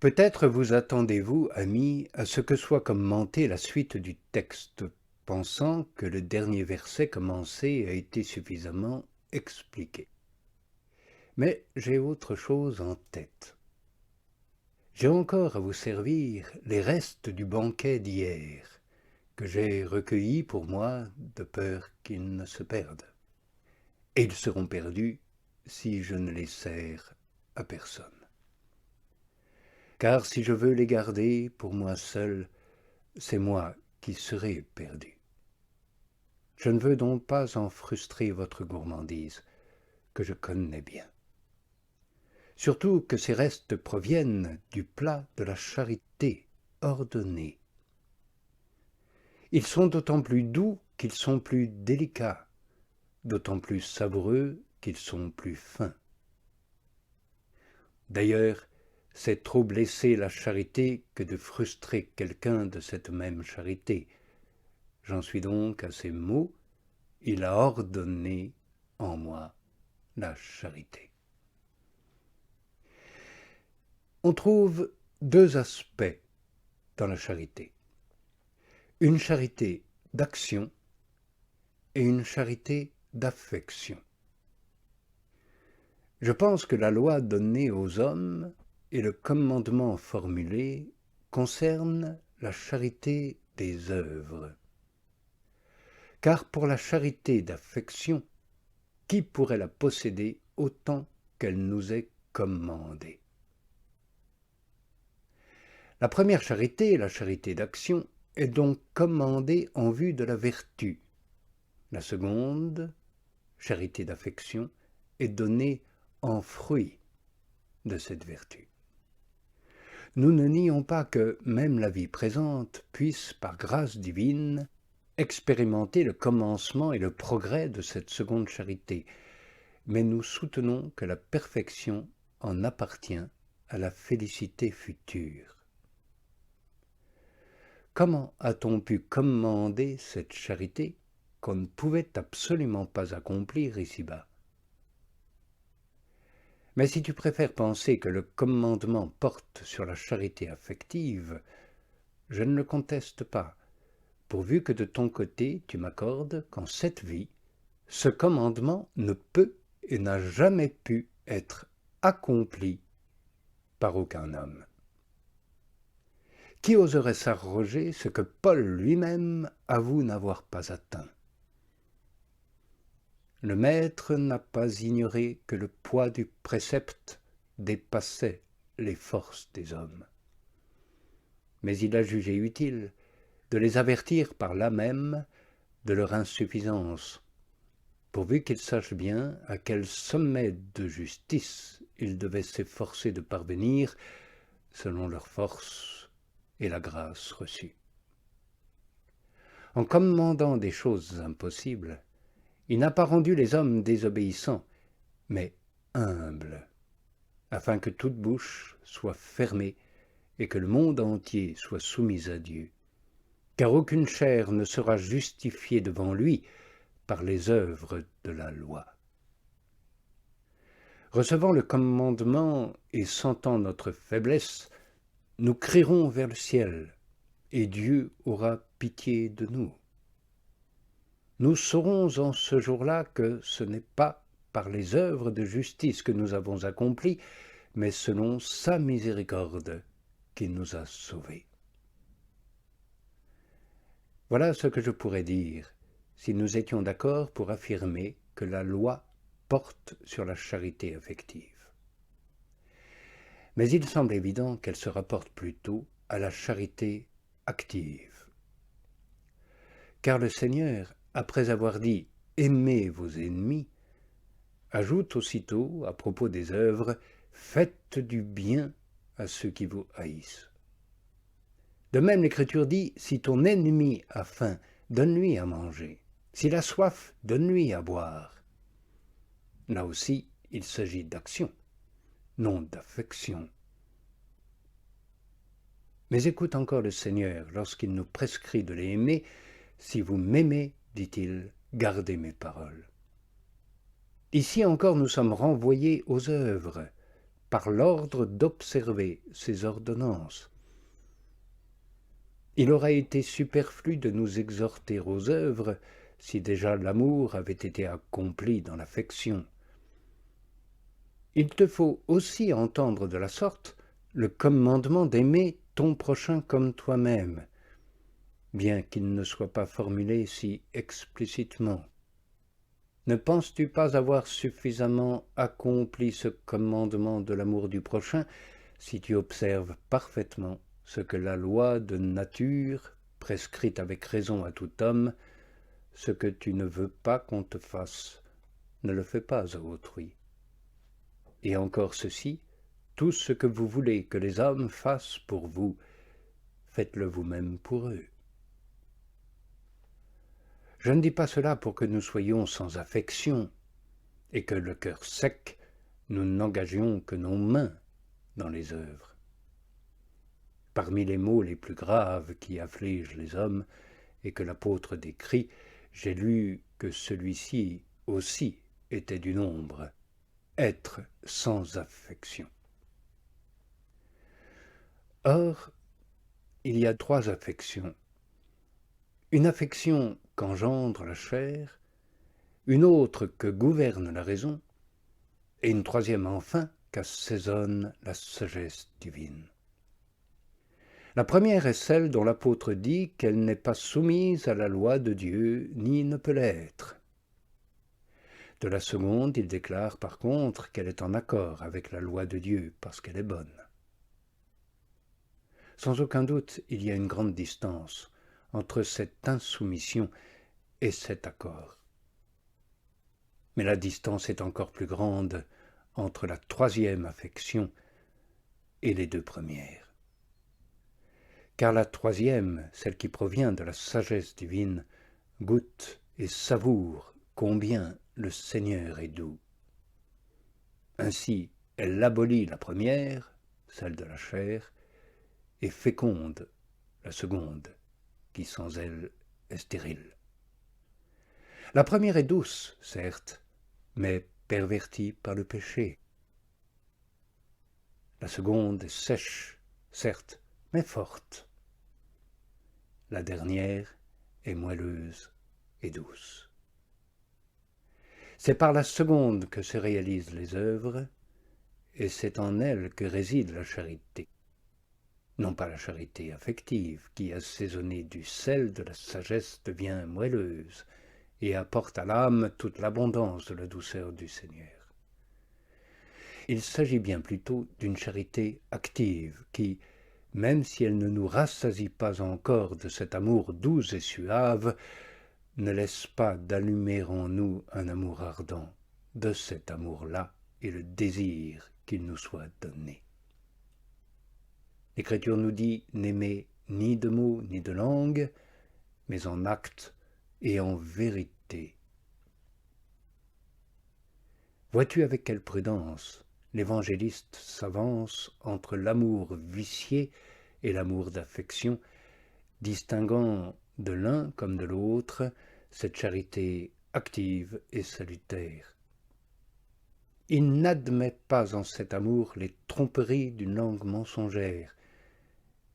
Peut-être vous attendez-vous, amis, à ce que soit commentée la suite du texte, pensant que le dernier verset commencé a été suffisamment expliqué. Mais j'ai autre chose en tête. J'ai encore à vous servir les restes du banquet d'hier, que j'ai recueillis pour moi de peur qu'ils ne se perdent. Et ils seront perdus si je ne les sers à personne. Car si je veux les garder pour moi seul, c'est moi qui serai perdu. Je ne veux donc pas en frustrer votre gourmandise, que je connais bien. Surtout que ces restes proviennent du plat de la charité ordonnée. Ils sont d'autant plus doux qu'ils sont plus délicats, d'autant plus savoureux qu'ils sont plus fins. D'ailleurs, c'est trop blesser la charité que de frustrer quelqu'un de cette même charité. J'en suis donc à ces mots, il a ordonné en moi la charité. On trouve deux aspects dans la charité. Une charité d'action et une charité d'affection. Je pense que la loi donnée aux hommes et le commandement formulé concernent la charité des œuvres. Car pour la charité d'affection, qui pourrait la posséder autant qu'elle nous est commandée? La première charité, la charité d'action, est donc commandée en vue de la vertu. La seconde, charité d'affection, est donnée en fruit de cette vertu. Nous ne nions pas que même la vie présente puisse, par grâce divine, expérimenter le commencement et le progrès de cette seconde charité, mais nous soutenons que la perfection en appartient à la félicité future. Comment a-t-on pu commander cette charité qu'on ne pouvait absolument pas accomplir ici-bas? Mais si tu préfères penser que le commandement porte sur la charité affective, je ne le conteste pas, pourvu que de ton côté tu m'accordes qu'en cette vie, ce commandement ne peut et n'a jamais pu être accompli par aucun homme. Qui oserait s'arroger ce que Paul lui-même avoue n'avoir pas atteint? Le maître n'a pas ignoré que le poids du précepte dépassait les forces des hommes. Mais il a jugé utile de les avertir par là même de leur insuffisance, pourvu qu'ils sachent bien à quel sommet de justice ils devaient s'efforcer de parvenir selon leur force et la grâce reçue. En commandant des choses impossibles, il n'a pas rendu les hommes désobéissants, mais humbles, afin que toute bouche soit fermée et que le monde entier soit soumis à Dieu. Car aucune chair ne sera justifiée devant lui par les œuvres de la loi. Recevant le commandement et sentant notre faiblesse, nous crierons vers le ciel, et Dieu aura pitié de nous. Nous saurons en ce jour-là que ce n'est pas par les œuvres de justice que nous avons accomplies, mais selon sa miséricorde qu'il nous a sauvés. Voilà ce que je pourrais dire si nous étions d'accord pour affirmer que la loi porte sur la charité affective. Mais il semble évident qu'elle se rapporte plutôt à la charité active. Car le Seigneur, après avoir dit « aimez vos ennemis », ajoute aussitôt, à propos des œuvres, « faites du bien à ceux qui vous haïssent ». De même, l'Écriture dit « si ton ennemi a faim, donne-lui à manger. S'il a soif, donne-lui à boire. » Là aussi, il s'agit d'action, non d'affection. Mais écoute encore le Seigneur lorsqu'il nous prescrit de les aimer. « Si vous m'aimez, dit-il, gardez mes paroles. » Ici encore nous sommes renvoyés aux œuvres, par l'ordre d'observer ses ordonnances. Il aurait été superflu de nous exhorter aux œuvres si déjà l'amour avait été accompli dans l'affection. Il te faut aussi entendre de la sorte le commandement d'aimer ton prochain comme toi-même, bien qu'il ne soit pas formulé si explicitement. Ne penses-tu pas avoir suffisamment accompli ce commandement de l'amour du prochain si tu observes parfaitement ce que la loi de nature prescrit avec raison à tout homme, ce que tu ne veux pas qu'on te fasse, ne le fais pas à autrui. Et encore ceci, tout ce que vous voulez que les hommes fassent pour vous, faites-le vous-même pour eux. Je ne dis pas cela pour que nous soyons sans affection et que le cœur sec, nous n'engagions que nos mains dans les œuvres. Parmi les maux les plus graves qui affligent les hommes et que l'apôtre décrit, j'ai lu que celui-ci aussi était du nombre, être sans affection. Or, il y a 3 affections. Une affection qu'engendre la chair, une autre que gouverne la raison, et une troisième enfin qu'assaisonne la sagesse divine. La première est celle dont l'apôtre dit qu'elle n'est pas soumise à la loi de Dieu, ni ne peut l'être. De la seconde, il déclare par contre qu'elle est en accord avec la loi de Dieu, parce qu'elle est bonne. Sans aucun doute, il y a une grande distance entre cette insoumission et cet accord. Mais la distance est encore plus grande entre la troisième affection et les 2 premières. Car la troisième, celle qui provient de la sagesse divine, goûte et savoure combien le Seigneur est doux. Ainsi, elle abolit la première, celle de la chair, et féconde la seconde, qui sans elle est stérile. La première est douce, certes, mais pervertie par le péché. La seconde est sèche, certes, mais forte. La dernière est moelleuse et douce. C'est par la seconde que se réalisent les œuvres, et c'est en elle que réside la charité. Non pas la charité affective, qui, assaisonnée du sel de la sagesse, devient moelleuse, et apporte à l'âme toute l'abondance de la douceur du Seigneur. Il s'agit bien plutôt d'une charité active qui, même si elle ne nous rassasie pas encore de cet amour doux et suave, ne laisse pas d'allumer en nous un amour ardent. De cet amour-là et le désir qu'il nous soit donné. L'Écriture nous dit n'aimer ni de mots ni de langue, mais en acte et en vérité. Vois-tu avec quelle prudence l'évangéliste s'avance entre l'amour vicié et l'amour d'affection, distinguant de l'un comme de l'autre cette charité active et salutaire. Il n'admet pas en cet amour les tromperies d'une langue mensongère,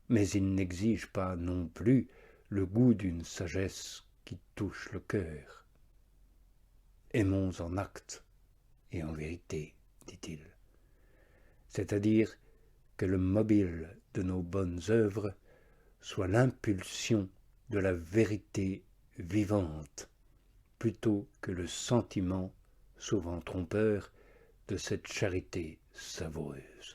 mais il n'exige pas non plus le goût d'une sagesse qui touche le cœur. Aimons en acte et en vérité, dit-il. C'est-à-dire que le mobile de nos bonnes œuvres soit l'impulsion de la vérité vivante, plutôt que le sentiment, souvent trompeur, de cette charité savoureuse.